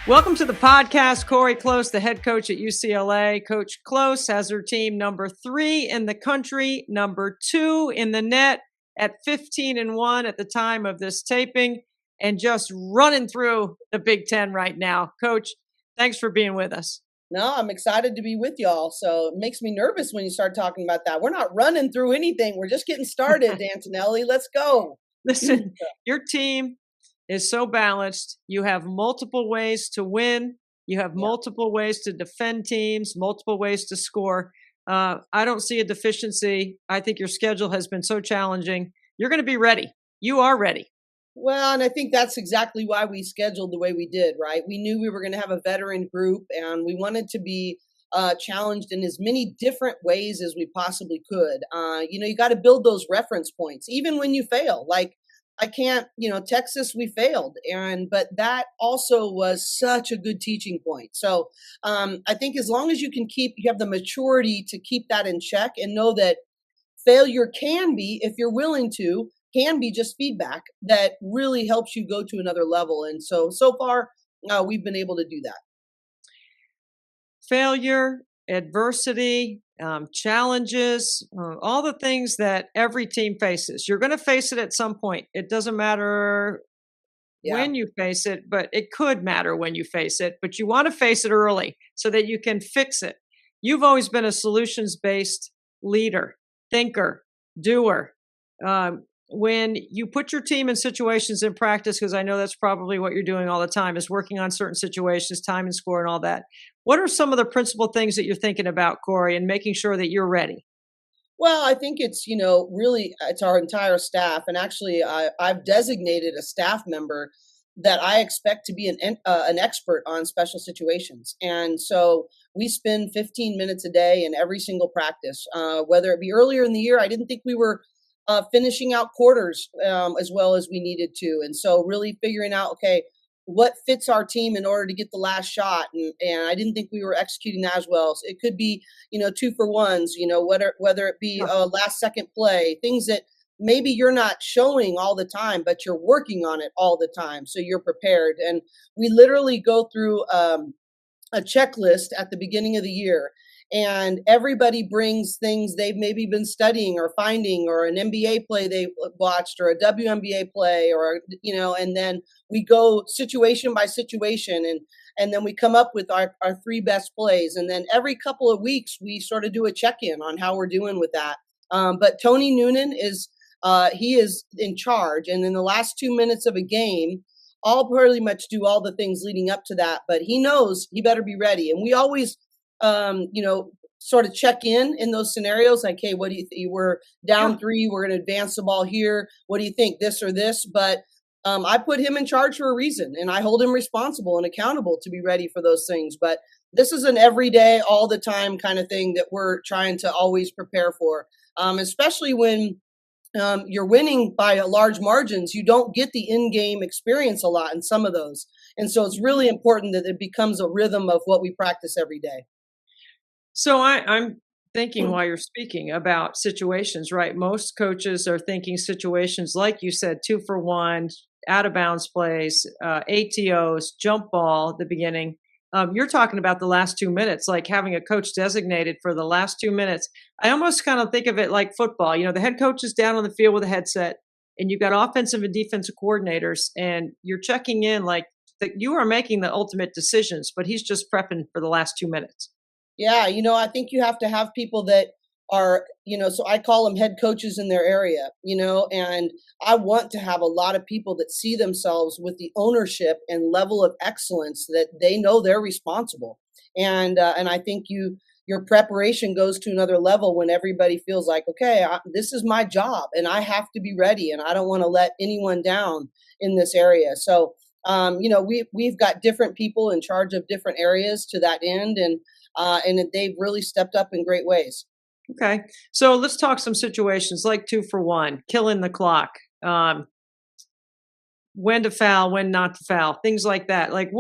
Welcome to the podcast. Cori Close, the head coach at UCLA. Coach Close has her team number 3 in the country, number 2 in the net at 15-1 at the time of this taping, and just running through the Big Ten right now. Coach, thanks for being with us. No, I'm excited to be with y'all. So it makes me nervous when you start talking about that. We're not running through anything. We're just getting started, Antonelli. Let's go. Listen, your team is so balanced. You have multiple ways to win. You have multiple ways to defend teams, multiple ways to score. I don't see a deficiency. I think your schedule has been so challenging. You're going to be ready. You are ready. Well, and I think that's exactly why we scheduled the way we did, right? We knew we were going to have a veteran group, and we wanted to be challenged in as many different ways as we possibly could. You got to build those reference points, even when you fail. Like, I can't, Texas, we failed. But that also was such a good teaching point. So I think as long as you have the maturity to keep that in check and know that failure can be, if you're willing to, can be just feedback that really helps you go to another level. And so far, we've been able to do that. Failure, adversity, challenges, all the things that every team faces. You're going to face it at some point. It doesn't matter when you face it, but it could matter when you face it. But you want to face it early so that you can fix it. You've always been a solutions-based leader, thinker, doer. When you put your team in situations in practice, because I know that's probably what you're doing all the time, is working on certain situations, time and score and all that. What are some of the principal things that you're thinking about, Cori, and making sure that you're ready? Well, I think it's, really it's our entire staff. And actually, I've designated a staff member that I expect to be an expert on special situations. And so we spend 15 minutes a day in every single practice, whether it be earlier in the year. I didn't think we were finishing out quarters as well as we needed to. And so really figuring out, okay, what fits our team in order to get the last shot. And I didn't think we were executing that as well. So it could be, 2-for-1s, whether it be a last second play, things that maybe you're not showing all the time, but you're working on it all the time. So you're prepared. And we literally go through a checklist at the beginning of the year. And everybody brings things they've maybe been studying or finding, or an NBA play they watched, or a WNBA play, or, and then we go situation by situation, and then we come up with our 3 best plays. And then every couple of weeks, we sort of do a check-in on how we're doing with that. But Tony Noonan he is in charge. And in the last 2 minutes of a game, I'll pretty much do all the things leading up to that, but he knows he better be ready. And we always sort of check in those scenarios. Like, hey, what do you think? We're down 3, we're going to advance the ball here. What do you think, this or this? But I put him in charge for a reason, and I hold him responsible and accountable to be ready for those things. But this is an everyday, all the time kind of thing that we're trying to always prepare for, especially when you're winning by large margins. You don't get the in-game experience a lot in some of those. And so it's really important that it becomes a rhythm of what we practice every day. So I'm thinking while you're speaking about situations, right? Most coaches are thinking situations, like you said, 2-for-1, out of bounds plays, ATOs, jump ball at the beginning. You're talking about the last 2 minutes, like having a coach designated for the last 2 minutes. I almost kind of think of it like football. The head coach is down on the field with a headset, and you've got offensive and defensive coordinators, and you're checking in like that you are making the ultimate decisions, but he's just prepping for the last 2 minutes. Yeah, I think you have to have people that are, so I call them head coaches in their area, and I want to have a lot of people that see themselves with the ownership and level of excellence that they know they're responsible. And I think your preparation goes to another level when everybody feels like, okay, this is my job and I have to be ready, and I don't want to let anyone down in this area. So, we've got different people in charge of different areas to that end, and they've really stepped up in great ways. Okay. So let's talk some situations like 2-for-1, killing the clock, when to foul, when not to foul, things like that. Like,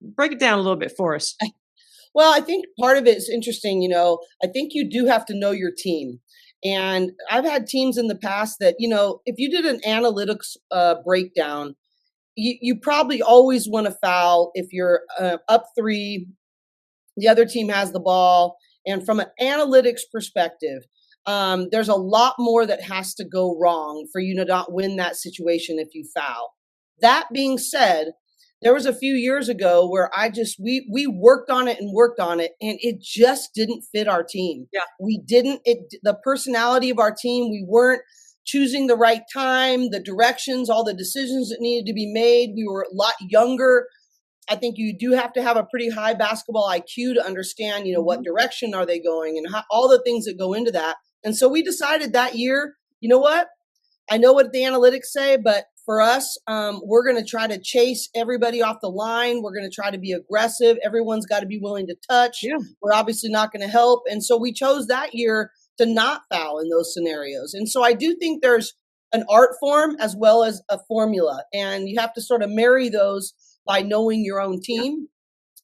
break it down a little bit for us. Well, I think part of it is interesting. I think you do have to know your team. And I've had teams in the past that, if you did an analytics breakdown, you probably always want to foul if you're up 3, the other team has the ball. And from an analytics perspective, there's a lot more that has to go wrong for you to not win that situation if you foul. That being said, there was a few years ago where we worked on it and worked on it, and it just didn't fit our team. Yeah. We didn't it the personality of our team, we weren't choosing the right time, the directions, all the decisions that needed to be made. We were a lot younger. I think you do have to have a pretty high basketball IQ to understand, what direction are they going and all the things that go into that. And so we decided that year, you know what? I know what the analytics say, but for us, we're going to try to chase everybody off the line. We're going to try to be aggressive. Everyone's got to be willing to touch. Yeah. We're obviously not going to help. And so we chose that year to not foul in those scenarios. And so I do think there's an art form as well as a formula, and you have to sort of marry those by knowing your own team.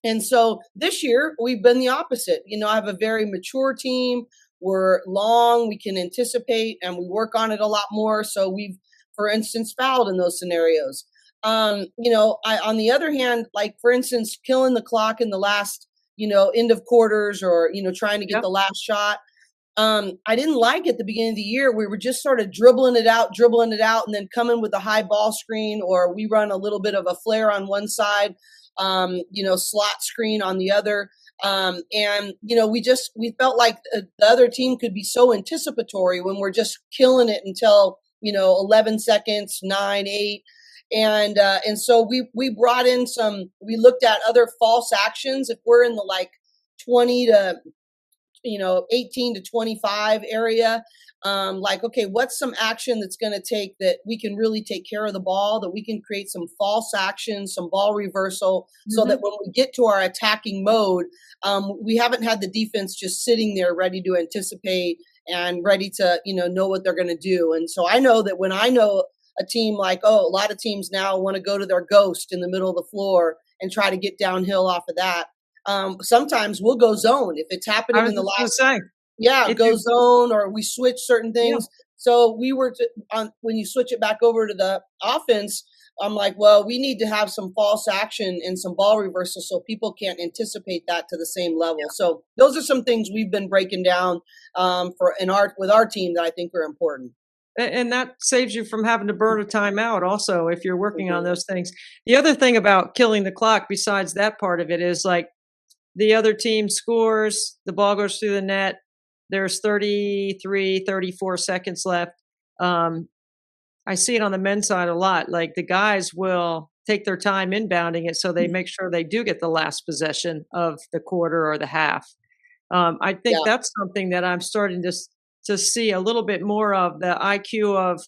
And so this year we've been the opposite. I have a very mature team. We're long, we can anticipate, and we work on it a lot more. So we've, for instance, fouled in those scenarios. On the other hand, like for instance, killing the clock in the last, end of quarters, or, trying to get the last shot. I didn't like at the beginning of the year. We were just sort of dribbling it out, and then coming with a high ball screen, or we run a little bit of a flare on one side, slot screen on the other. We felt like the other team could be so anticipatory when we're just killing it until, 11 seconds, 9, 8. And so we brought in we looked at other false actions. If we're in the like 20 to 18 to 25 area, okay, what's some action that's going to take that we can really take care of the ball, that we can create some false action, some ball reversal, so that when we get to our attacking mode, we haven't had the defense just sitting there ready to anticipate and ready to, know what they're going to do. And so I know that when I know a team like, a lot of teams now want to go to their ghost in the middle of the floor and try to get downhill off of that. Sometimes we'll go zone if it's happening in the last. Go zone, or we switch certain things. Yeah. So we were when you switch it back over to the offense, I'm like, well, we need to have some false action and some ball reversal so people can't anticipate that to the same level. Yeah. So those are some things we've been breaking down with our team that I think are important. And that saves you from having to burn a timeout also if you're working on those things. The other thing about killing the clock, besides that part of it, is like the other team scores, the ball goes through the net, there's 33, 34 seconds left. I see it on the men's side a lot. Like the guys will take their time inbounding it so they make sure they do get the last possession of the quarter or the half. I think that's something that I'm starting to see a little bit more of, the IQ of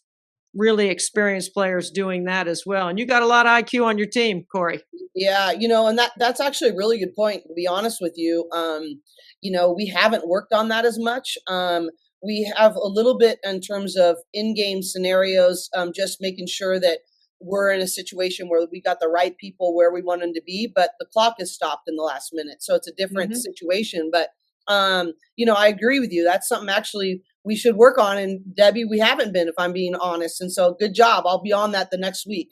really experienced players doing that as well. And you got a lot of IQ on your team, Cori. Yeah, and that's actually a really good point, to be honest with you. We haven't worked on that as much. We have a little bit in terms of in-game scenarios, just making sure that we're in a situation where we got the right people where we want them to be, but the clock is stopped in the last minute. So it's a different situation. But, I agree with you. That's something actually we should work on. And Debbie, we haven't been, if I'm being honest. And so good job. I'll be on that the next week.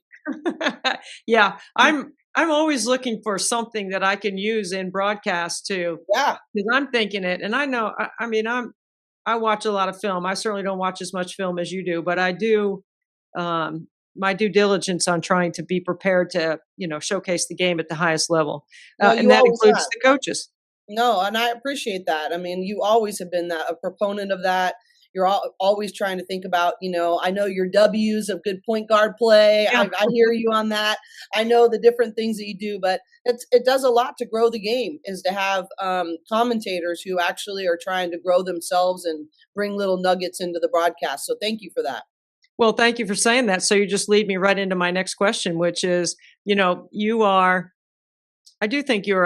Yeah, I'm always looking for something that I can use in broadcast too. Yeah. Because I'm thinking it, and I know, I watch a lot of film. I certainly don't watch as much film as you do, but I do my due diligence on trying to be prepared to, showcase the game at the highest level. And that includes the coaches. No, and I appreciate that. I mean, you always have been a proponent of that. You're always trying to think about, I know your W's of good point guard play. Yeah. I hear you on that. I know the different things that you do, but it does a lot to grow the game, is to have commentators who actually are trying to grow themselves and bring little nuggets into the broadcast. So thank you for that. Well, thank you for saying that. So you just lead me right into my next question, which is, I do think you're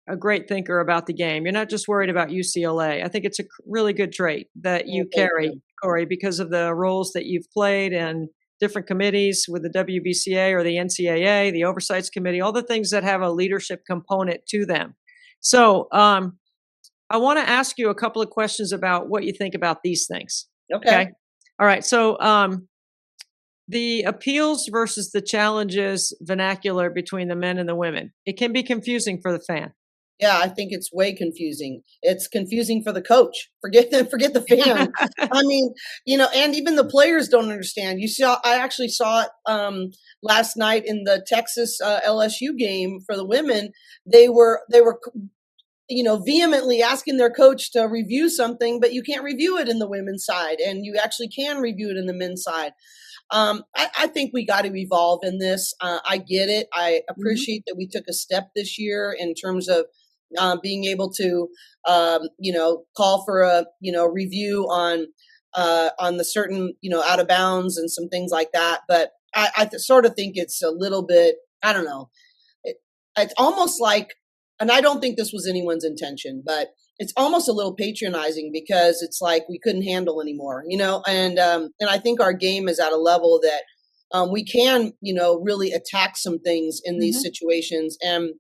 a great thinker about the game. You're not just worried about UCLA. I think it's a really good trait that you carry, Cori, because of the roles that you've played in different committees with the WBCA or the NCAA, the Oversights Committee, all the things that have a leadership component to them. So I want to ask you a couple of questions about what you think about these things. Okay. All right. So the appeals versus the challenges vernacular between the men and the women. It can be confusing for the fan. Yeah, I think it's way confusing. It's confusing for the coach. Forget the fan. I mean, and even the players don't understand. I actually saw it last night in the Texas LSU game for the women. They were vehemently asking their coach to review something, but you can't review it in the women's side, and you actually can review it in the men's side. I think we got to evolve in this. I get it. I appreciate that we took a step this year in terms of being able to, call for a, review on the certain, out of bounds and some things like that. But I sort of think it's a little bit, I don't know. It's almost like, and I don't think this was anyone's intention, but it's almost a little patronizing because it's like we couldn't handle anymore, and I think our game is at a level that we can, really attack some things in these situations. And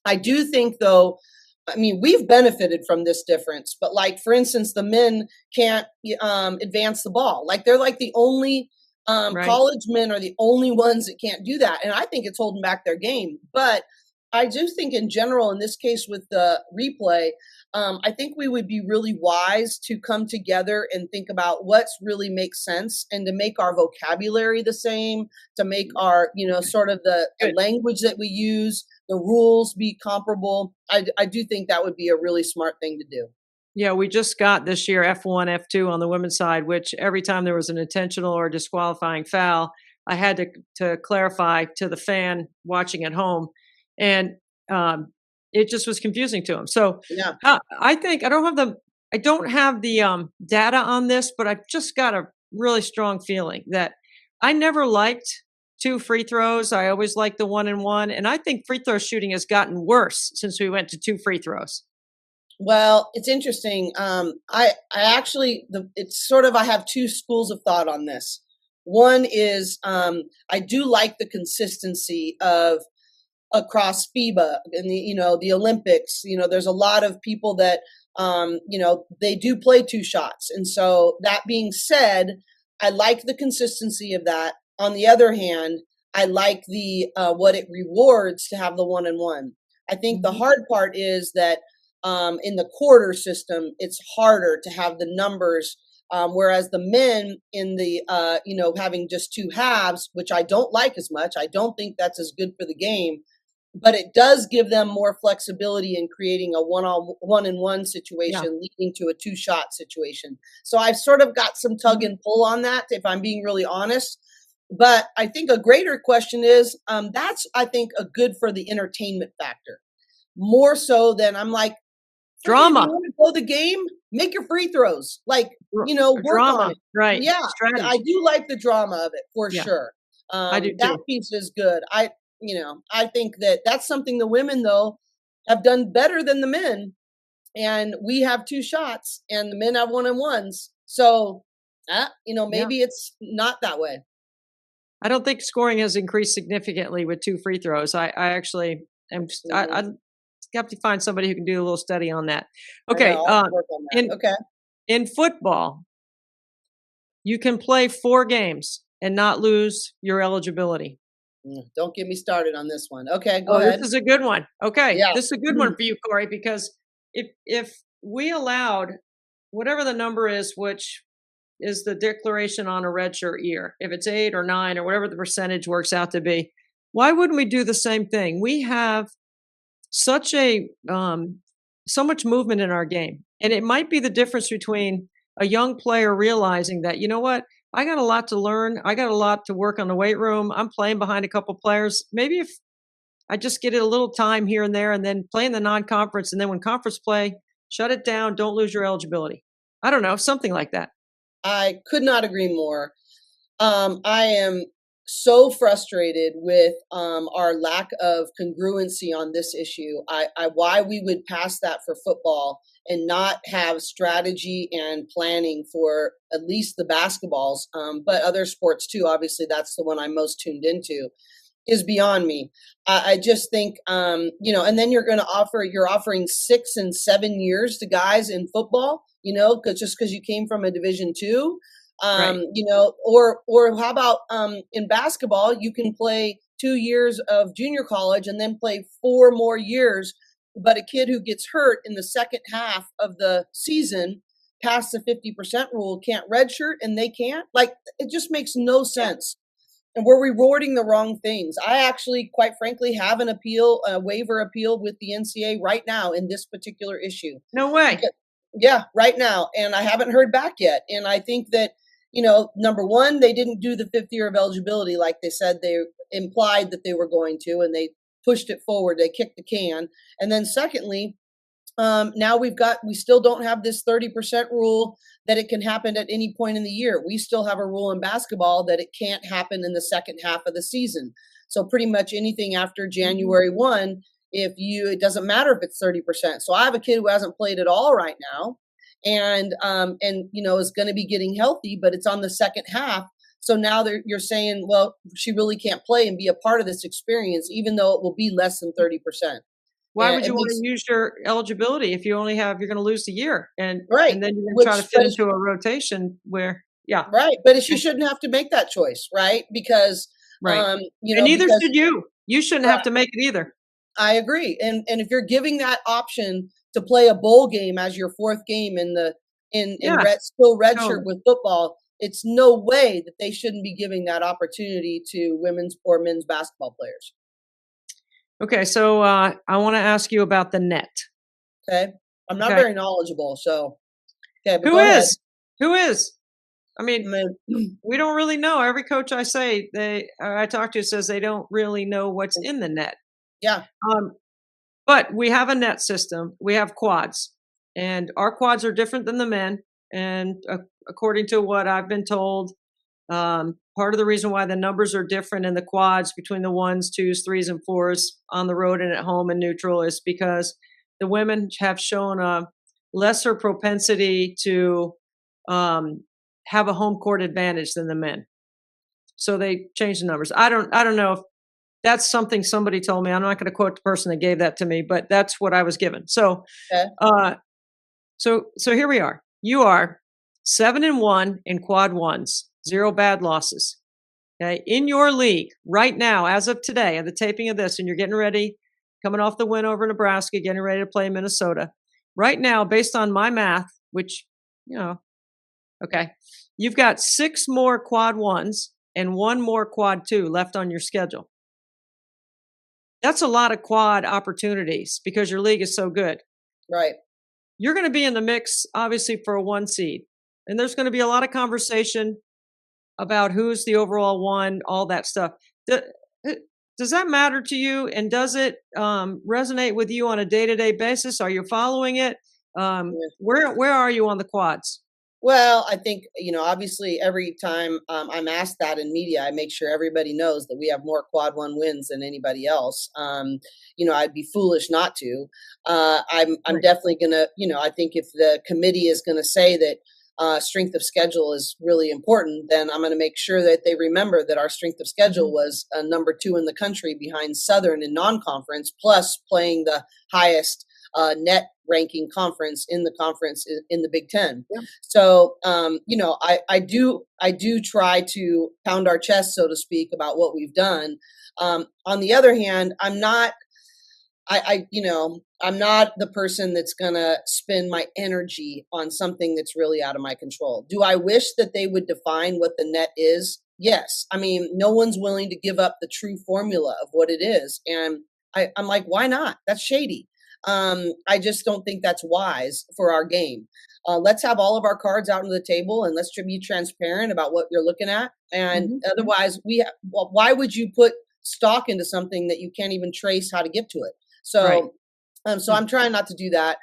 I do think, though, I mean, we've benefited from this difference, but like, for instance, the men can't advance the ball. Like, they're like the only Right. college men are the only ones that can't do that. And I think it's holding back their game. But I do think in general, in this case with the replay, I think we would be really wise to come together and think about what's really makes sense, and to make our vocabulary the same, to make our, sort of the language that we use, the rules be comparable. I do think that would be a really smart thing to do. Yeah, we just got this year F1, F2 on the women's side, which every time there was an intentional or disqualifying foul, I had to clarify to the fan watching at home. And it just was confusing to him. So Yeah. I think I don't have the data on this, but I've just got a really strong feeling that I never liked 2 free throws. I always liked the 1-and-1, and I think free throw shooting has gotten worse since we went to 2 free throws. Well, it's interesting. I actually, it's sort of, I have 2 schools of thought on this. One is I do like the consistency of across FIBA and the Olympics. There's a lot of people that they do play 2 shots, and so that being said, I like the consistency of that. On the other hand, I like the what it rewards to have the 1-and-1. I think the hard part is that in the quarter system, it's harder to have the numbers. Whereas the men in the, having just 2 halves, which I don't like as much. I don't think that's as good for the game, but it does give them more flexibility in creating a 1-on-1 situation, leading to a 2-shot situation. So I've sort of got some tug and pull on that, if I'm being really honest. But I think a greater question is, that's, I think, a good for the entertainment factor, more so than I'm like, drama. If you want to go the game, make your free throws. Like, work drama, on it. right? Yeah, Strategy. I do like the drama of it for sure. I do that too. piece is good. I think that's something the women, though, have done better than the men. And we have 2 shots, and the men have 1-and-1s. So, maybe it's not that way. I don't think scoring has increased significantly with 2 free throws. I actually am. I have to find somebody who can do a little study on that. Okay. I'll work on that. In football, you can play 4 games and not lose your eligibility. Don't get me started on this one. Okay, go ahead. This is a good one. Okay, Yeah. this is a good one for you, Cori, because if we allowed whatever the number is, which is the declaration on a redshirt year, if it's 8 or 9 or whatever the percentage works out to be, why wouldn't we do the same thing? We have such so much movement in our game, and it might be the difference between a young player realizing that, you know what, I got a lot to learn. I got a lot to work on the weight room. I'm playing behind a couple players. Maybe if I just get it a little time here and there, and then play in the non-conference, and then when conference play, shut it down. Don't lose your eligibility. I don't know, something like that. I could not agree more. I am so frustrated with our lack of congruency on this issue. Why we would pass that for football and not have strategy and planning for at least the basketballs, but other sports too. Obviously, that's the one I'm most tuned into. Is beyond me. I just think, and then you're offering 6 and 7 years to guys in football, because you came from a Division II. Right. Or how about in basketball, you can play 2 years of junior college and then play 4 more years. But a kid who gets hurt in the second half of the season past the 50% rule can't redshirt, and they can't. Like, it just makes no Yeah. sense. And we're rewarding the wrong things. I actually, quite frankly, have an appeal, a waiver appeal with the NCAA right now in this particular issue. No way. Because, yeah, right now. And I haven't heard back yet. And I think that, number one, they didn't do the fifth year of eligibility like they said they implied that they were going to, and they pushed it forward. They kicked the can. And then secondly, now we still don't have this 30% rule that it can happen at any point in the year. We still have a rule in basketball that it can't happen in the second half of the season. So pretty much anything after January 1, it doesn't matter if it's 30%. So I have a kid who hasn't played at all right now and is going to be getting healthy, but it's on the second half. So now you're saying, well, she really can't play and be a part of this experience, even though it will be less than 30%. Why would you want to use your eligibility if you're going to lose a year and right, and then you're going to try to fit into a rotation where, yeah. Right. But she shouldn't have to make that choice, right? Because, right. And neither should you. You shouldn't have to make it either. I agree. And if you're giving that option to play a bowl game as your fourth game in red shirt with football, it's no way that they shouldn't be giving that opportunity to women's or men's basketball players. Okay, so I want to ask you about the net. Okay, I'm not very knowledgeable, so okay. But Who is? I mean, we don't really know. Every coach I talk to says they don't really know what's in the net. Yeah. But we have a net system. We have quads, and our quads are different than the men. And according to what I've been told, part of the reason why the numbers are different in the quads between the 1s, 2s, 3s, and 4s on the road and at home and neutral is because the women have shown a lesser propensity to have a home court advantage than the men. So they changed the numbers. I don't know if that's something somebody told me. I'm not going to quote the person that gave that to me, but that's what I was given. So, so here we are. You are 7-1 in quad 1s. 0 bad losses. Okay. In your league right now, as of today, at the taping of this, and you're getting ready, coming off the win over Nebraska, getting ready to play Minnesota. Right now, based on my math, which, okay, you've got 6 more quad 1s and 1 more quad 2 left on your schedule. That's a lot of quad opportunities because your league is so good. Right. You're going to be in the mix, obviously, for a 1 seed. And there's going to be a lot of conversation about who's the overall 1, all that stuff. Does that matter to you? And does it resonate with you on a day-to-day basis? Are you following it? Where are you on the quads? Well, I think, obviously every time I'm asked that in media, I make sure everybody knows that we have more quad 1 wins than anybody else. I'd be foolish not to. I'm definitely going to, I think if the committee is going to say that strength of schedule is really important, then I'm going to make sure that they remember that our strength of schedule was number 2 in the country behind Southern in non-conference, plus playing the highest net ranking conference in the conference in the Big Ten. Yeah. So, I do try to pound our chest, so to speak, about what we've done. On the other hand, I'm not the person that's going to spend my energy on something that's really out of my control. Do I wish that they would define what the net is? Yes. I mean, no one's willing to give up the true formula of what it is. And I'm like, why not? That's shady. I just don't think that's wise for our game. Let's have all of our cards out on the table and let's be transparent about what you're looking at. And otherwise, why would you put stock into something that you can't even trace how to get to it? So, so I'm trying not to do that.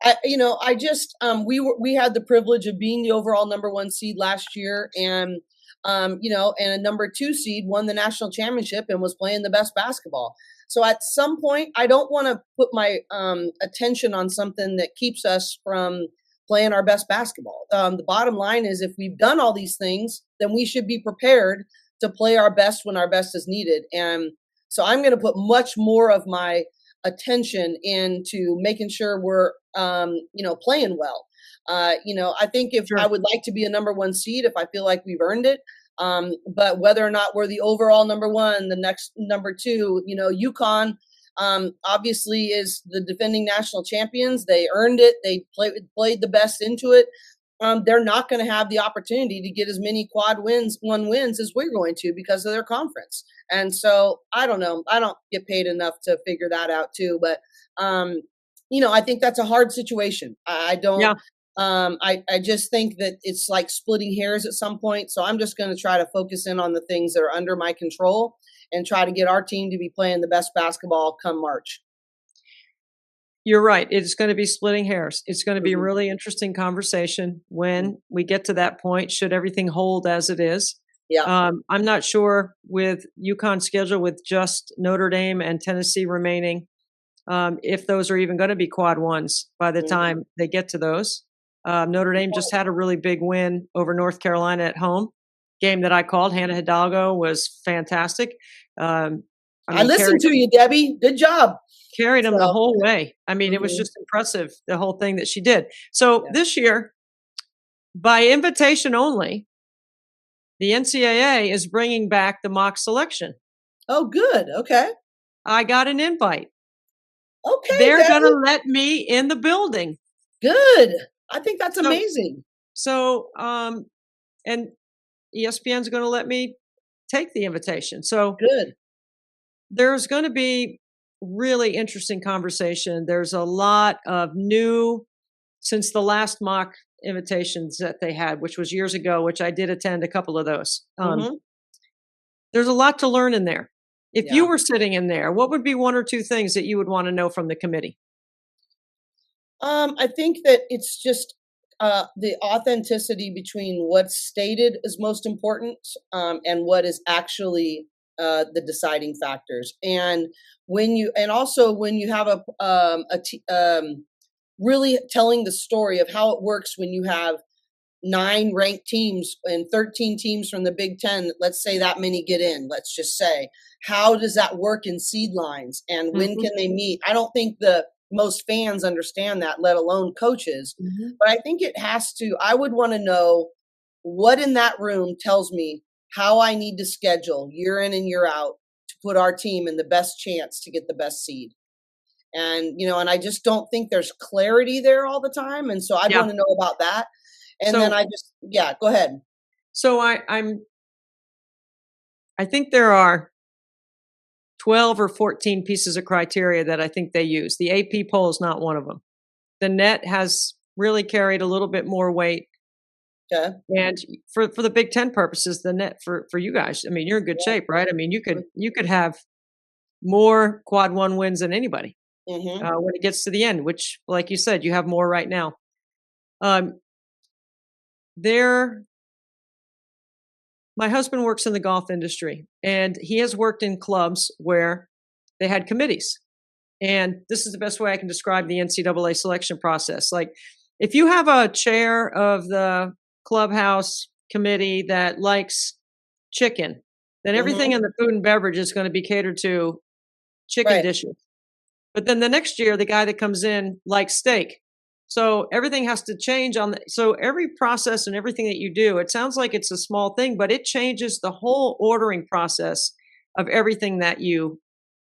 We had the privilege of being the overall number 1 seed last year, and and a number 2 seed won the national championship and was playing the best basketball. So at some point, I don't want to put my attention on something that keeps us from playing our best basketball. The bottom line is, if we've done all these things, then we should be prepared to play our best when our best is needed. And so I'm going to put much more of my attention into making sure we're, playing well. I think if I Sure. would like to be a number one seed if I feel like we've earned it. But whether or not we're the overall number one, the next number two, UConn obviously is the defending national champions. They earned it. They played the best into it. They're not going to have the opportunity to get as many one wins as we're going to because of their conference. And so I don't know. I don't get paid enough to figure that out too. But I think that's a hard situation. I don't. Yeah. I just think that it's like splitting hairs at some point. So I'm just going to try to focus in on the things that are under my control and try to get our team to be playing the best basketball come March. You're right. It's going to be splitting hairs. It's going to be a Mhm. really interesting conversation when we get to that point, should everything hold as it is. Yeah. I'm not sure with UConn's schedule with just Notre Dame and Tennessee remaining, if those are even going to be quad ones by the Mhm. time they get to those. Notre Dame just had a really big win over North Carolina at home. Game that I called. Hannah Hidalgo was fantastic. I listened to you, Debbie. Good job. Carried them the So, whole way. I mean, it was mhm. just impressive, the whole thing that she did. So Yeah. this year, by invitation only, the NCAA is bringing back the mock selection. Oh, good. Okay. I got an invite. Okay, They're going Debbie. to let me in the building. Good. I think that's So, amazing. and ESPN's going to let me take the invitation. So Good. there's going to be really interesting conversation. There's a lot of new since the last mock invitations that they had, which was years ago, which I did attend a couple of those. Mhm. There's a lot to learn in there. If you Yeah. were sitting in there, what would be one or two things that you would want to know from the committee? I think that it's just the authenticity between what's stated is most important, and what is actually the deciding factors. And also when you have really telling the story of how it works when you have 9 ranked teams and 13 teams from the Big Ten, let's say that many get in, let's just say. How does that work in seed lines and when Mhm, can they meet? I don't think the most fans understand that, let alone coaches. mhm. But I think I would want to know what in that room tells me how I need to schedule year in and year out to put our team in the best chance to get the best seed. And I just don't think there's clarity there all the time. And so I'd Yeah. want to know about that. And then So, yeah, go ahead. so I think there are 12 or 14 pieces of criteria that I think they use. The AP poll is not one of them. The net has really carried a little bit more weight. Okay. And for the Big Ten purposes, the net for you guys, I mean, you're in good shape, right? I mean, you could have more quad one wins than anybody Mm-hmm. when it gets to the end, which, like you said, you have more right now. Um, there, my husband works in the golf industry, and he has worked in clubs where they had committees. And this is the best way I can describe the NCAA selection process. Like, if you have a chair of the clubhouse committee that likes chicken, then everything Mm-hmm. in the food and beverage is going to be catered to chicken Right. dishes. But then the next year, the guy that comes in likes steak. So everything has to change so every process and everything that you do, it sounds like it's a small thing, but it changes the whole ordering process of everything that you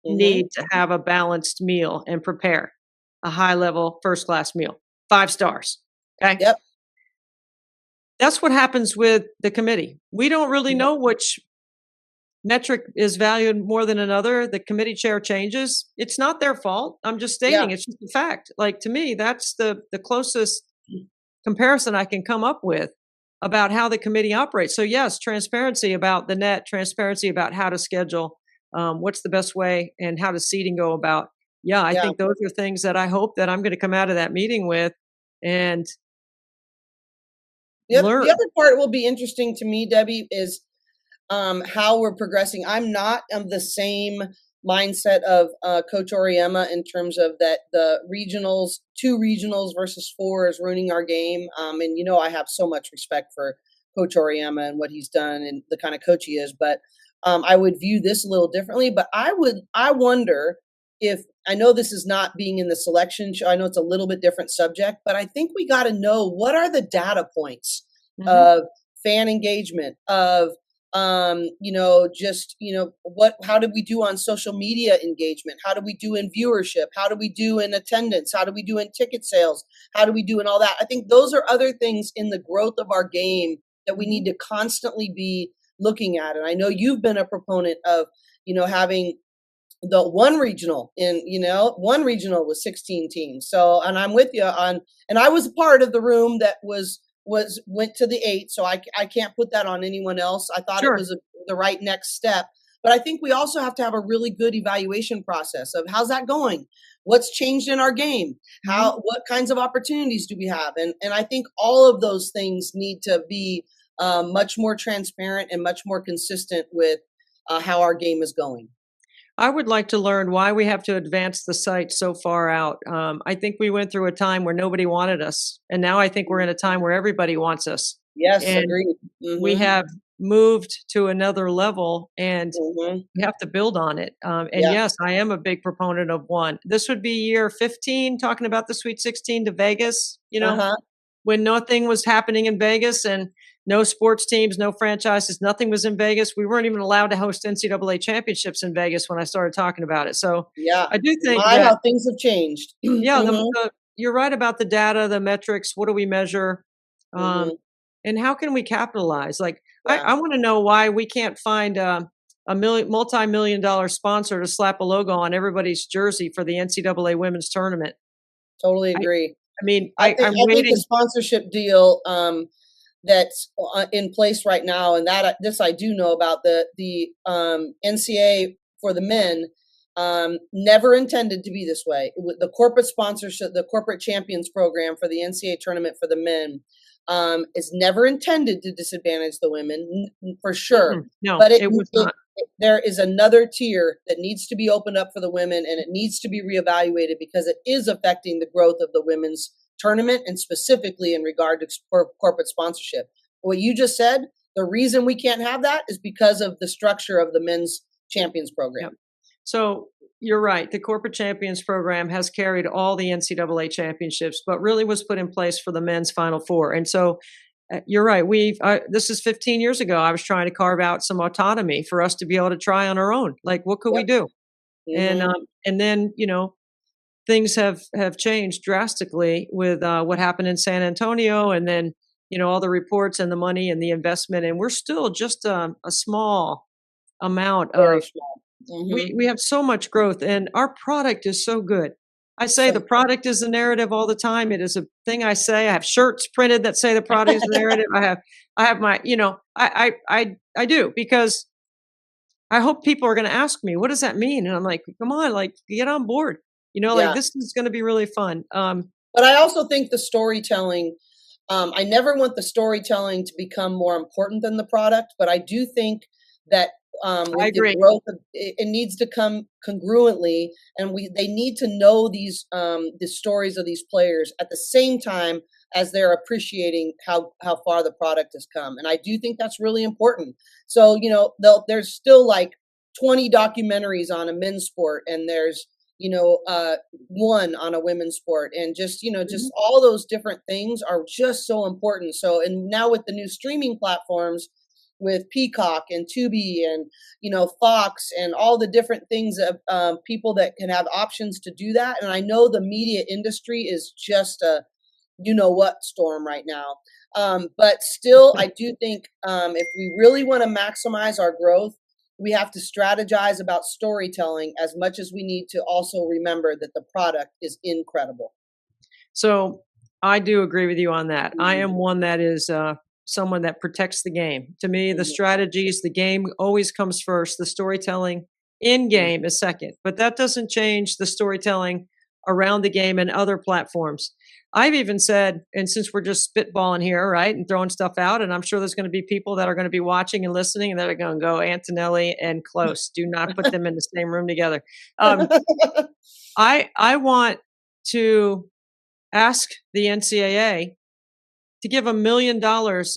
Mm-hmm. need to have a balanced meal and prepare a high level first class meal, 5 stars. Okay. Yep. That's what happens with the committee. We don't really Yep. know which metric is valued more than another. The committee chair changes. It's not their fault. I'm just Yeah. stating it's just a fact. Like, to me, that's the closest comparison I can come up with about how the committee operates. So yes, transparency about the net, transparency about how to schedule, what's the best way, and how does seating go about. Yeah, I Yeah. think those are things that I hope that I'm going to come out of that meeting with and The learn. other part will be interesting to me, Debbie, is how we're progressing. I'm not of the same mindset of Coach Oriema in terms of that the regionals, 2 regionals versus 4 is ruining our game. And I have so much respect for Coach Oriema and what he's done and the kind of coach he is. But I would view this a little differently. But I wonder if I know this is not being in the selection show, I know it's a little bit different subject, but I think we got to know what are the data points of fan engagement, of how did we do on social media engagement? How do we do in viewership? How do we do in attendance? How do we do in ticket sales? How do we do in all that? I think those are other things in the growth of our game that we need to constantly be looking at. And I know you've been a proponent of, having the one regional with 16 teams. So, and I'm with you and I was a part of the room that went to the 8. So I can't put that on anyone else. I thought it was the right next step. But I think we also have to have a really good evaluation process of how's that going? What's changed in our game? What kinds of opportunities do we have? And I think all of those things need to be much more transparent and much more consistent with how our game is going. I would like to learn why we have to advance the site so far out. I think we went through a time where nobody wanted us, and now I think we're in a time where everybody wants us. Yes, and agreed. We have moved to another level, and we have to build on it. Yes, I am a big proponent of one. This would be year 15, talking about the Sweet 16 to Vegas, when nothing was happening in Vegas and no sports teams, no franchises, nothing was in Vegas. We weren't even allowed to host NCAA championships in Vegas when I started talking about it. So I do think how things have changed. You're right about the data, the metrics. What do we measure? And how can we capitalize? I want to know why we can't find a multi-million-dollar sponsor to slap a logo on everybody's jersey for the NCAA women's tournament. Totally agree. I'm waiting. I think the sponsorship deal that's in place right now, and that this I do know about, the NCAA for the men never intended to be this way. The corporate sponsorship, the corporate champions program for the NCAA tournament for the men is never intended to disadvantage the women, for sure. No, but it was not. There is another tier that needs to be opened up for the women, and it needs to be reevaluated because it is affecting the growth of the women's tournament, and specifically in regard to corporate sponsorship. What you just said, the reason we can't have that is because of the structure of the men's champions program. So you're right. The corporate champions program has carried all the NCAA championships, but really was put in place for the men's Final Four. And so you're right. This is 15 years ago. I was trying to carve out some autonomy for us to be able to try on our own. Like, what could we do? And then, things have changed drastically with what happened in San Antonio, and then, all the reports and the money and the investment. And we're still just a small amount Very of, small. We have so much growth, and our product is so good. I say the product is the narrative all the time. It is a thing I say. I have shirts printed that say the product is the narrative. I have my, I do, because I hope people are going to ask me, what does that mean? And I'm like, come on, get on board. This is going to be really fun. But I also think the storytelling, I never want the storytelling to become more important than the product, but I do think that with the growth it needs to come congruently, and they need to know these the stories of these players at the same time as they're appreciating how far the product has come. And I do think that's really important. So, there's still 20 documentaries on a men's sport, and there's one on a women's sport, and just all those different things are just so important. So, and now with the new streaming platforms, with Peacock and Tubi and Fox and all the different things of people that can have options to do that. And I know the media industry is just a storm right now. But still, I do think if we really want to maximize our growth, we have to strategize about storytelling as much as we need to also remember that the product is incredible. So I do agree with you on that. I am one that is someone that protects the game. To me, the strategies, the game always comes first. The storytelling in game is second, but that doesn't change the storytelling around the game and other platforms. I've even said, and since we're just spitballing here, right, and throwing stuff out, and I'm sure there's going to be people that are going to be watching and listening, and they're going to go, Antonelli and Close, do not put them in the same room together. I want to ask the NCAA to give $1 million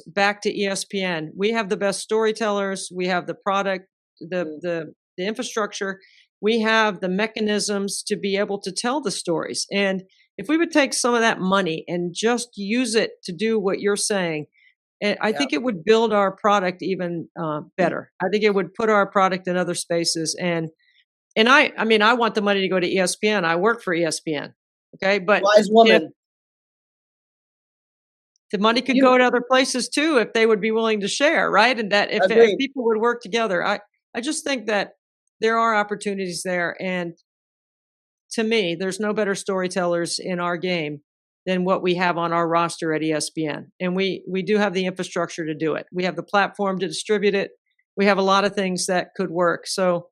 back to ESPN. We have the best storytellers. We have the product, the infrastructure. we have the mechanisms to be able to tell the stories. And if we would take some of that money and just use it to do what you're saying, I Yeah. think it would build our product even better. I think it would put our product in other spaces. And I mean, I want the money to go to ESPN. I work for ESPN. Okay. But Wise if woman. the money could You go to other places too, if they would be willing to share, right? And that if agreed. people would work together, I just think that there are opportunities there. And to me, there's no better storytellers in our game than what we have on our roster at ESPN. And we do have the infrastructure to do it. We have the platform to distribute it. We have a lot of things that could work. So,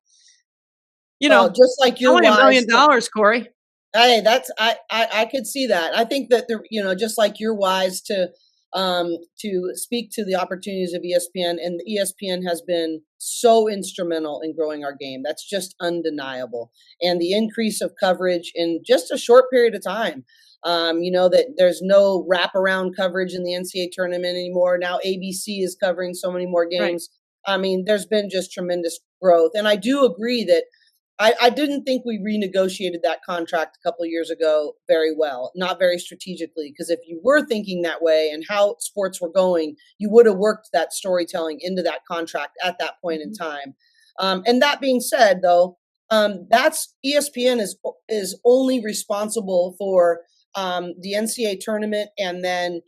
Well, just like you're only $1 wise million, Cori. hey, that's I could see that. I think that just like you're wise to speak to the opportunities of ESPN, and ESPN has been so instrumental in growing our game. That's just undeniable. And the increase of coverage in just a short period of time. That there's no wraparound coverage in the NCAA tournament anymore. Now ABC is covering so many more Right. games. I mean, there's been just tremendous growth. And I do agree that I didn't think we renegotiated that contract a couple of years ago very well, not very strategically, because if you were thinking that way and how sports were going, you would have worked that storytelling into that contract at that point in time. And that being said, though, that's ESPN is only responsible for the NCAA tournament, and then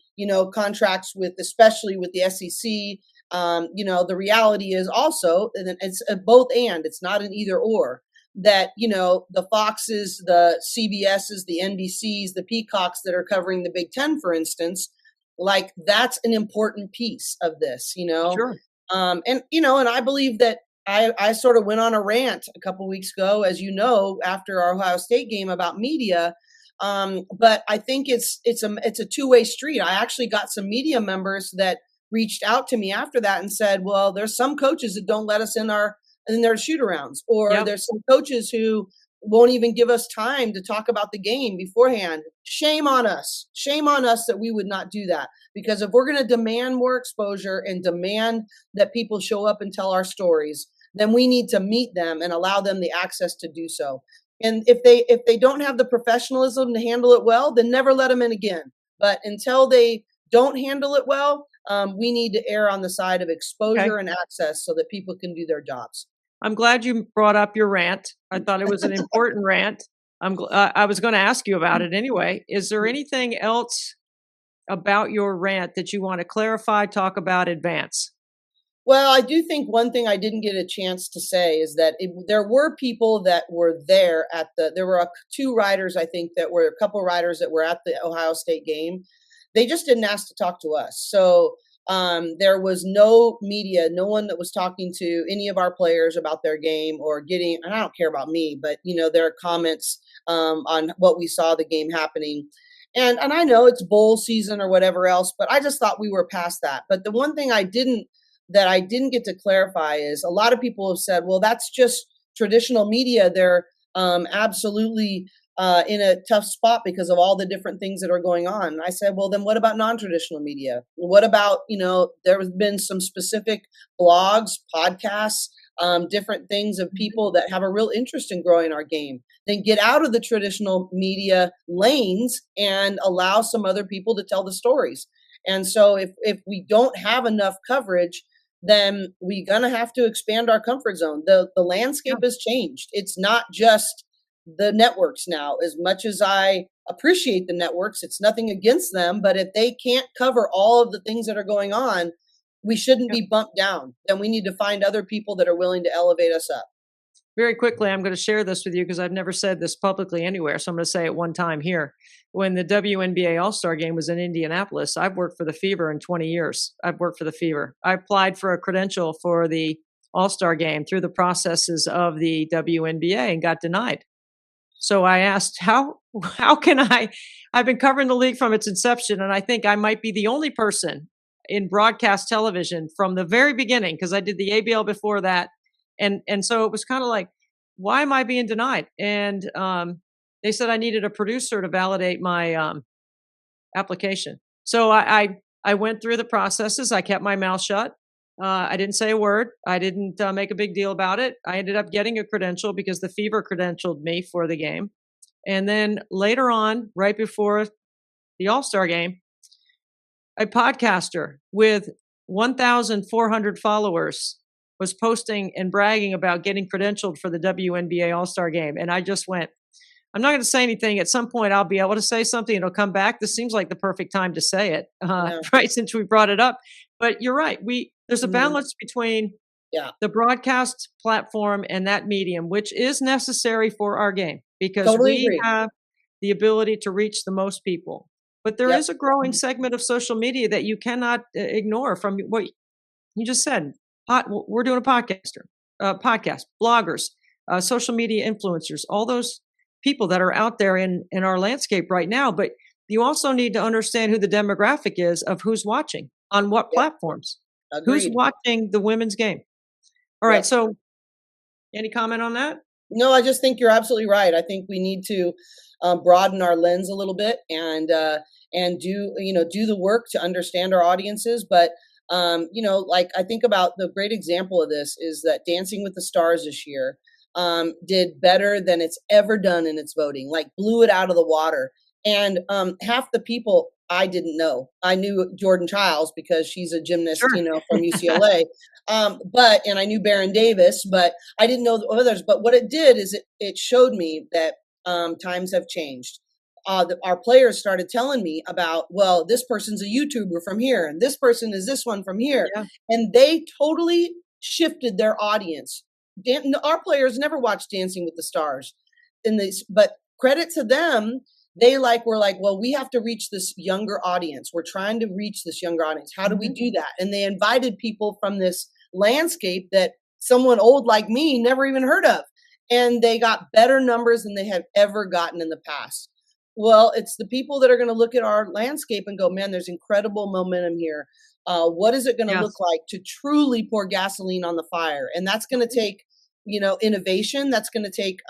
contracts with, especially with the SEC. The reality is also, and it's a both and. It's not an either or. That the Foxes, the CBSs, the NBCs, the Peacocks that are covering the Big Ten, for instance, like that's an important piece of this. Sure. And I believe that I sort of went on a rant a couple weeks ago, as after our Ohio State game about media. But I think it's a two-way street. I actually got some media members that reached out to me after that and said, well, there's some coaches that don't let us in their shoot-arounds, or Yep. there's some coaches who won't even give us time to talk about the game beforehand. Shame on us that we would not do that, because if we're going to demand more exposure and demand that people show up and tell our stories, then we need to meet them and allow them the access to do so. And if they don't have the professionalism to handle it well, then never let them in again. But until they don't handle it well, we need to err on the side of exposure and access so that people can do their jobs. I'm glad you brought up your rant. I thought it was an important rant. I was going to ask you about it anyway. Is there anything else about your rant that you want to clarify, talk about, advance? Well, I do think one thing I didn't get a chance to say is that there were people that were there there were two riders, I think, a couple riders that were at the Ohio State game. They just didn't ask to talk to us. So there was no media, no one that was talking to any of our players about their game or and I don't care about me, but their comments on what we saw the game happening. And I know it's bowl season or whatever else, but I just thought we were past that. But the one thing I didn't get to clarify is a lot of people have said, well, that's just traditional media. They're absolutely in a tough spot because of all the different things that are going on. And I said, well, then what about non-traditional media? What about, there have been some specific blogs, podcasts, different things of people that have a real interest in growing our game. Then get out of the traditional media lanes and allow some other people to tell the stories. And so if we don't have enough coverage, then we're going to have to expand our comfort zone. The landscape has changed. It's not just the networks now. As much as I appreciate the networks, it's nothing against them, but if they can't cover all of the things that are going on, we shouldn't be bumped down. Then we need to find other people that are willing to elevate us up. Very quickly, I'm going to share this with you because I've never said this publicly anywhere. So I'm going to say it one time here. When the WNBA All-Star Game was in Indianapolis, I've worked for the Fever in 20 years. I've worked for the Fever. I applied for a credential for the All-Star Game through the processes of the WNBA and got denied. So I asked, how can I've been covering the league from its inception, and I think I might be the only person in broadcast television from the very beginning, because I did the ABL before that. And so it was kind of like, why am I being denied? And they said I needed a producer to validate my application. So I went through the processes. I kept my mouth shut. I didn't say a word. I didn't make a big deal about it. I ended up getting a credential because the Fever credentialed me for the game. And then later on, right before the All-Star game, a podcaster with 1,400 followers was posting and bragging about getting credentialed for the WNBA All-Star game. And I just went, I'm not going to say anything. At some point, I'll be able to say something. It'll come back. This seems like the perfect time to say it, Yeah. right? Since we brought it up. But you're right. There's a Mhm. balance between Yeah. the broadcast platform and that medium, which is necessary for our game because Totally we agree. have the ability to reach the most people. But there Yep. is a growing segment of social media that you cannot ignore from what you just said. We're doing a podcast, bloggers, social media influencers, all those people that are out there in our landscape right now. But you also need to understand who the demographic is of who's watching on what Yep. platforms, who's Agreed. watching the women's game. All right. Yep. So any comment on that? No, I just think you're absolutely right. I think we need to broaden our lens a little bit and do the work to understand our audiences. But like I think about the great example of this is that Dancing with the Stars this year did better than it's ever done in its voting, like blew it out of the water. And half the people I didn't know. I knew Jordan Childs because she's a gymnast, Sure. from UCLA. And I knew Baron Davis, but I didn't know the others. But what it did is it showed me that times have changed. Our players started telling me about, well, this person's a YouTuber from here, and this person is this one from here, Yeah. and they totally shifted their audience. Our players never watched Dancing with the Stars, but credit to them. Were like, well, we have to reach this younger audience. We're trying to reach this younger audience. How do we do that? And they invited people from this landscape that someone old like me never even heard of. And they got better numbers than they had ever gotten in the past. Well, it's the people that are going to look at our landscape and go, man, there's incredible momentum here. What is it going to Yes. look like to truly pour gasoline on the fire? And that's going to take, innovation. That's going to take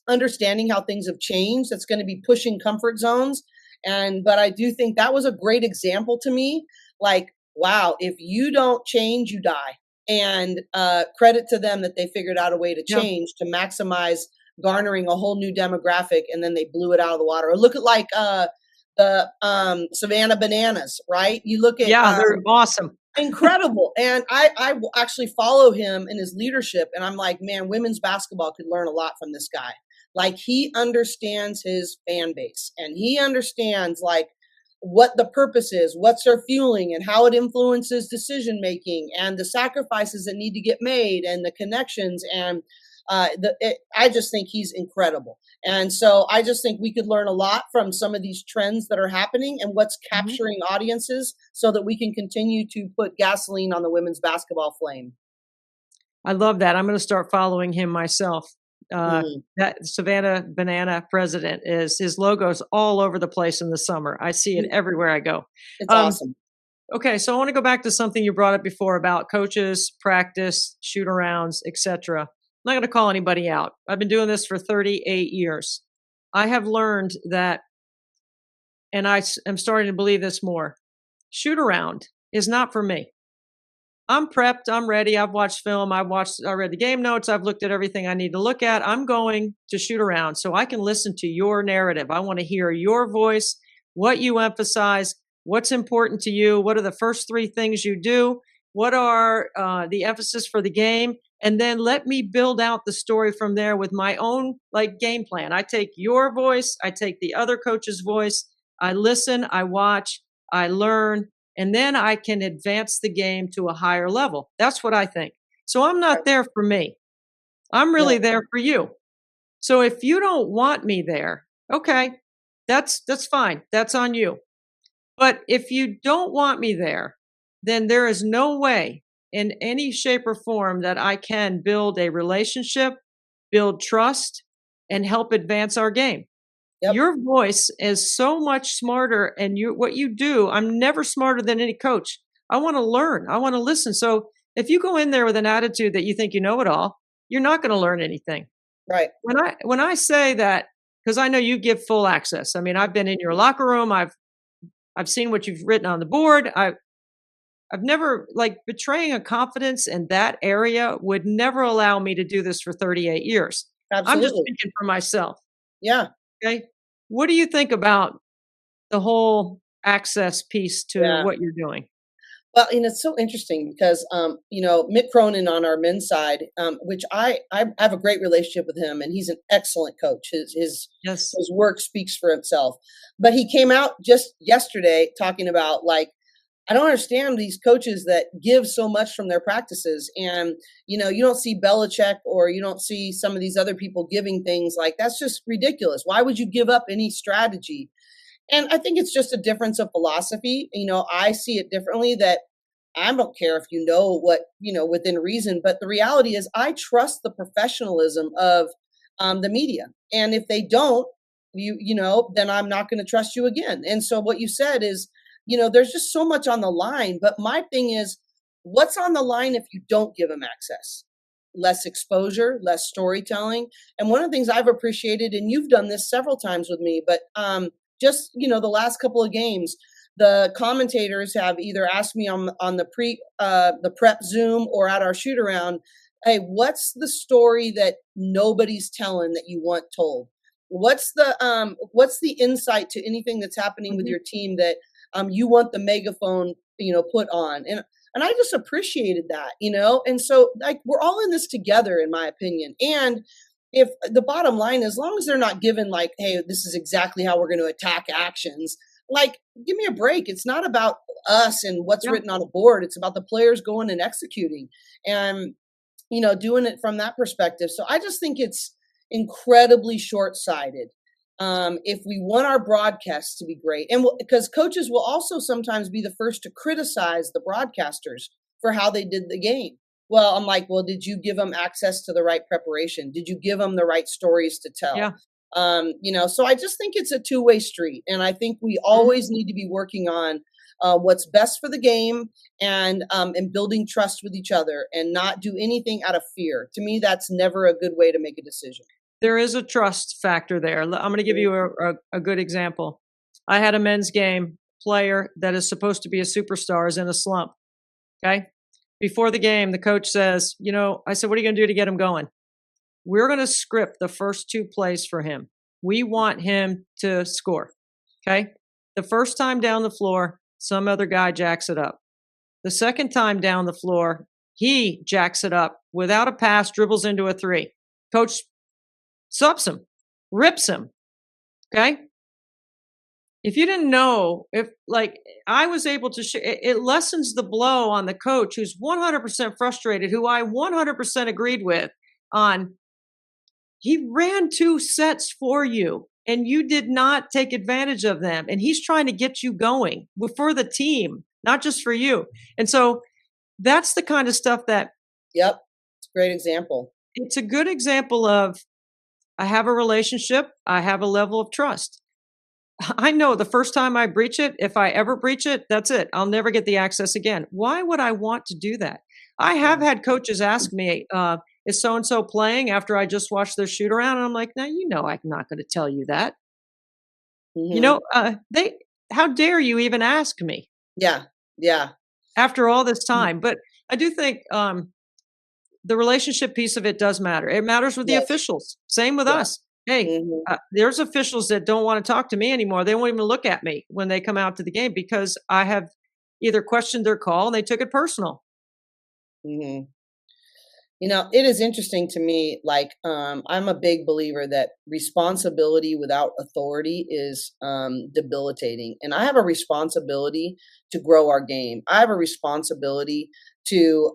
understanding how things have changed. That's going to be pushing comfort zones. But I do think that was a great example to me. Like, wow, if you don't change, you die. And credit to them that they figured out a way to change to maximize garnering a whole new demographic, and then they blew it out of the water. Or look at like the Savannah Bananas, right? You look at they're awesome. incredible. And I actually follow him in his leadership, and I'm like, man, women's basketball could learn a lot from this guy. Like, he understands his fan base, and he understands like what the purpose is, what's their fueling, and how it influences decision making, and the sacrifices that need to get made, and the connections. And I just think he's incredible. And so I just think we could learn a lot from some of these trends that are happening and what's capturing audiences, so that we can continue to put gasoline on the women's basketball flame. I love that. I'm going to start following him myself. That Savannah Banana president his logo's all over the place in the summer. I see it everywhere I go. It's awesome. Okay, so I want to go back to something you brought up before about coaches, practice, shoot arounds, etc. I'm not going to call anybody out. I've been doing this for 38 years. I have learned that, and I am starting to believe this more, shoot around is not for me. I'm prepped. I'm ready. I've watched film. I read the game notes. I've looked at everything I need to look at. I'm going to shoot around so I can listen to your narrative. I want to hear your voice, what you emphasize, what's important to you. What are the first 3 things you do? What are the emphasis for the game? And then let me build out the story from there with my own game plan. I take your voice. I take the other coach's voice. I listen. I watch. I learn. And then I can advance the game to a higher level. That's what I think. So I'm not there for me. I'm really there for you. So if you don't want me there, okay, that's fine. That's on you. But if you don't want me there, then there is no way in any shape or form that I can build a relationship, build trust, and help advance our game. Yep. Your voice is so much smarter, and what you do, I'm never smarter than any coach. I want to learn. I want to listen. So if you go in there with an attitude that you think you know it all, you're not going to learn anything. Right. When I say that, because I know you give full access. I mean, I've been in your locker room. I've seen what you've written on the board. I've never like betraying a confidence in that area would never allow me to do this for 38 years. I'm just Absolutely. speaking for myself. Yeah. Okay. What do you think about the whole access piece to Yeah. what you're doing? Well, it's so interesting because, Mick Cronin on our men's side, which I have a great relationship with him, and he's an excellent coach. Yes. His work speaks for itself. But he came out just yesterday talking about like, I don't understand these coaches that give so much from their practices, and you don't see Belichick or you don't see some of these other people giving things like that's just ridiculous. Why would you give up any strategy? And I think it's just a difference of philosophy. I see it differently that I don't care if you know what, within reason, but the reality is I trust the professionalism of the media. And if they don't, then I'm not going to trust you again. And so what you said is, there's just so much on the line. But my thing is, what's on the line if you don't give them access? Less exposure, less storytelling. And one of the things I've appreciated, and you've done this several times with me, but just the last couple of games, the commentators have either asked me on the prep Zoom or at our shoot around, hey, what's the story that nobody's telling that you want told? What's the insight to anything that's happening with Mhm. your team that you want the megaphone put on? And I just appreciated that, and so like we're all in this together, in my opinion. And if the bottom line, as long as they're not given like, hey, this is exactly how we're going to attack actions, like, give me a break. It's not about us and what's Yeah. written on a board. It's about the players going and executing and, doing it from that perspective. So I just think it's incredibly short sighted. If we want our broadcasts to be great, and because coaches will also sometimes be the first to criticize the broadcasters for how they did the game. Well, I'm like, well, did you give them access to the right preparation? Did you give them the right stories to tell? Yeah. So I just think it's a two-way street. And I think we Mhm. always need to be working on what's best for the game and building trust with each other and not do anything out of fear. To me, that's never a good way to make a decision. There is a trust factor there. I'm going to give Mm. you a good example. I had a men's game player that is supposed to be a superstar is in a slump. Okay. Before the game, the coach says, I said, what are you going to do to get him going? We're going to script the first two plays for him. We want him to score. Okay. The first time down the floor, some other guy jacks it up. The second time down the floor, he jacks it up without a pass, dribbles into a three. Coach subs him, rips him. Okay. If you didn't know, if like I was able to, it lessens the blow on the coach who's 100% frustrated, who I 100% agreed with on. He ran two sets for you and you did not take advantage of them. And he's trying to get you going for the team, not just for you. And so that's the kind of stuff that Yep. It's a great example. it's a good example of I have a relationship, I have a level of trust. I know the first time I breach it, if I ever breach it, that's it. I'll never get the access again. Why would I want to do that? I have Yeah. had coaches ask me, is so and so playing after I just watched their shoot around? And I'm like, no, I'm not going to tell you that. Hmm. How dare you even ask me Yeah. Yeah. after all this time? But I do think the relationship piece of it does matter. It matters with the Yes. officials. Same with Yeah. us. Hey, Hmm. there's officials that don't want to talk to me anymore. They won't even look at me when they come out to the game because I have either questioned their call and they took it personal. Hmm. It is interesting to me, like, I'm a big believer that responsibility without authority is debilitating. And I have a responsibility to grow our game. I have a responsibility to,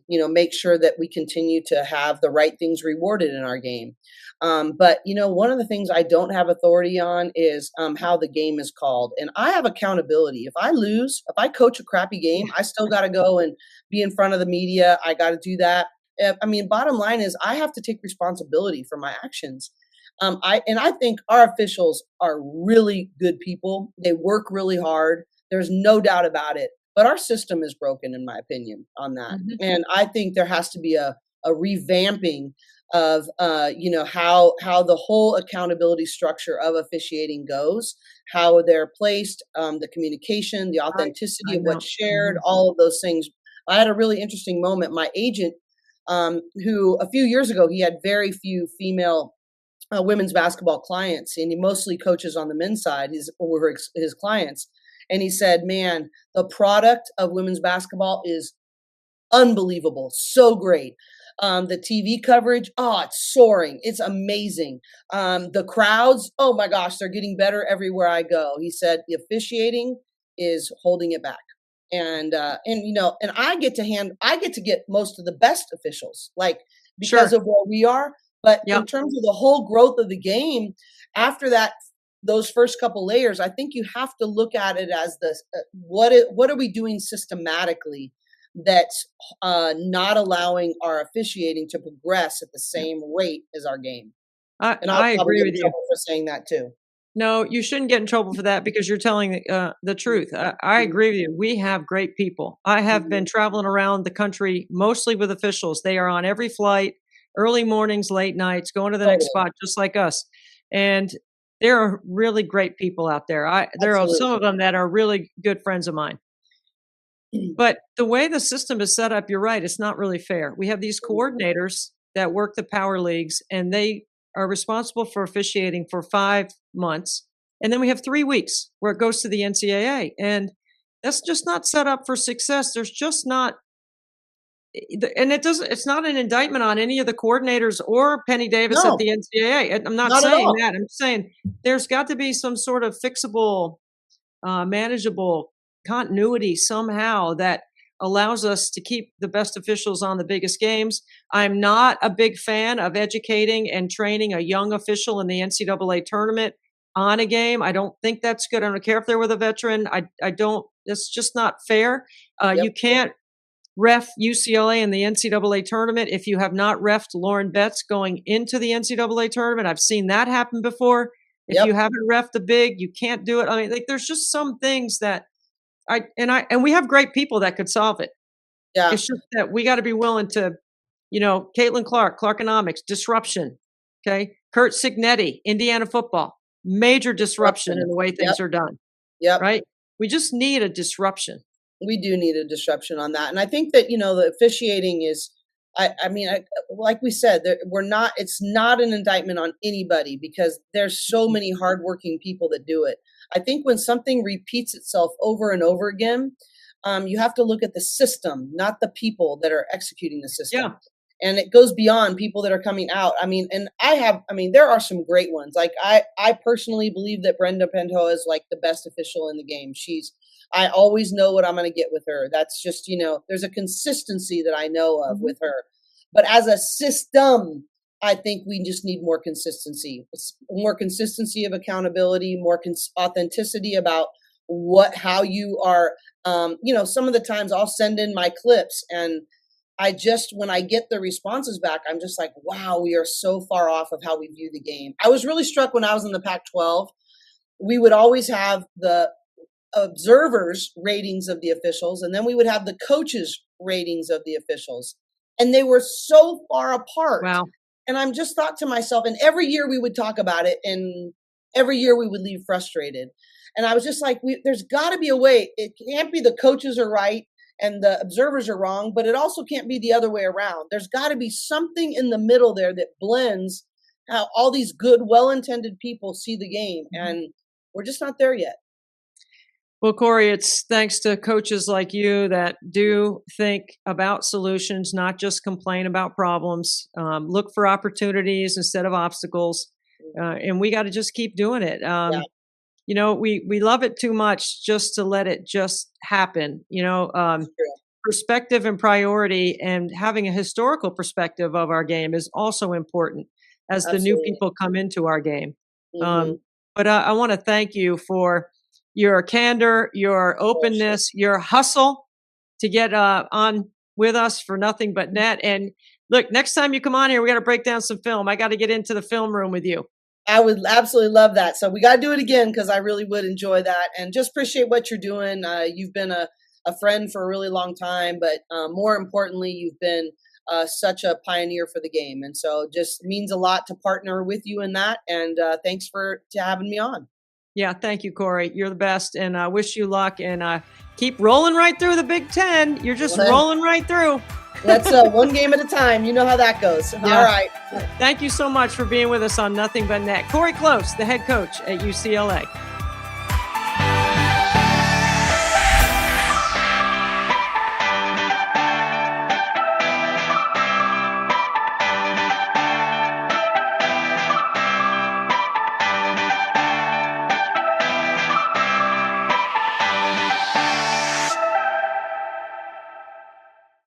make sure that we continue to have the right things rewarded in our game. But, one of the things I don't have authority on is how the game is called. And I have accountability. If I lose, if I coach a crappy game, I still got to go and be in front of the media. I got to do that. I mean, bottom line is I have to take responsibility for my actions. I think our officials are really good people. They work really hard. There's no doubt about it. But our system is broken, in my opinion, on that. Mhm. And I think there has to be a revamping of how the whole accountability structure of officiating goes, how they're placed, the communication, the authenticity I of what's know. shared, Mhm. all of those things. I had a really interesting moment. My agent, who a few years ago he had very few female women's basketball clients, and he mostly coaches on the men's side. His clients, and he said, "Man, the product of women's basketball is unbelievable, so great. The TV coverage, oh, it's soaring. It's amazing. The crowds, oh my gosh, they're getting better everywhere I go." He said the officiating is holding it back. And I get to get most of the best officials, like because Sure. of where we are. But in Yep. terms of the whole growth of the game, after that, those first couple layers, I think you have to look at it as this: what are we doing systematically that's not allowing our officiating to progress at the Yep. same rate as our game. And I'll I probably agree get in with you. trouble for saying that too. No, you shouldn't get in trouble for that because you're telling the truth. I Mhm, agree with you. We have great people. I have been mhm. traveling around the country mostly with officials. They are on every flight, early mornings, late nights, going to the next Totally. spot, just like us. And there are really great people out there. There are some of Absolutely. them that are really good friends of mine. But the way the system is set up, you're right, it's not really fair. We have these coordinators that work the power leagues, and they are responsible for officiating for 5 months, and then we have 3 weeks where it goes to the NCAA, and that's just not set up for success. There's just not and it's not an indictment on any of the coordinators or Penny Davis at No, the NCAA, and I'm not not at saying all. that, I'm saying there's got to be some sort of fixable manageable continuity somehow that allows us to keep the best officials on the biggest games. I'm not a big fan of educating and training a young official in the NCAA tournament on a game. I don't think that's good. I don't care if they're with a veteran. I don't. It's just not fair. Yep. You can't ref UCLA in the NCAA tournament if you have not refed Lauren Betts going into the NCAA tournament. I've seen that happen before. If you Yep. haven't refed a big, you can't do it. I mean, like there's just some things that and we have great people that could solve it. Yeah. It's just that we got to be willing to, Caitlin Clark, Clarkonomics, disruption. Okay. Kurt Signetti, Indiana football, major disruption in Disruption. the way Yep. things are done. Yep. Right. We just need a disruption. We do need a disruption on that. And I think that, the officiating is, I mean, like we said, it's not an indictment on anybody because there's so many hardworking people that do it. I think when something repeats itself over and over again, you have to look at the system, not the people that are executing the Yeah. system. And it goes beyond people that are coming out. I mean, there are some great ones. Like I personally believe that Brenda Pentoa is like the best official in the game. I always know what I'm going to get with her. That's just, there's a consistency that I know of Mhm. with her. But as a system, I think we just need more consistency, more consistency of accountability, more authenticity about how you are. Some of the times I'll send in my clips and when I get the responses back, I'm just like, wow, we are so far off of how we view the game. I was really struck when I was in the Pac 12. We would always have the observers' ratings of the officials, and then we would have the coaches' ratings of the officials. And they were so far apart. Wow. And I'm just thought to myself, and every year we would talk about it, and every year we would leave frustrated. And I was just like, there's got to be a way. It can't be the coaches are right and the observers are wrong, but it also can't be the other way around. There's got to be something in the middle there that blends how all these good, well-intended people see the game. Mhm. And we're just not there yet. Well, Cori, it's thanks to coaches like you that do think about solutions, not just complain about problems. Look for opportunities instead of obstacles, and we got to just keep doing it. Yeah, We love it too much just to let it just happen. it's true. Perspective and priority, and having a historical perspective of our game is also important as the new Absolutely. people come into our game. Mhm. Um, but I want to thank you for your candor, your Oh, sure. openness, your hustle to get on with us for nothing but net. And look, next time you come on here, we got to break down some film. I got to get into the film room with you. I would absolutely love that. So we got to do it again because I really would enjoy that and just appreciate what you're doing. You've been a friend for a really long time, but more importantly, you've been such a pioneer for the game. And so just means a lot to partner with you in that. And thanks for having me on. Yeah, thank you, Cori. You're the best, and I wish you luck. And keep rolling right through the Big Ten. You're just rolling right through. Let's one game at a time. You know how that goes. Yeah. All right. Thank you so much for being with us on Nothing But Net. Cori Close, the head coach at UCLA.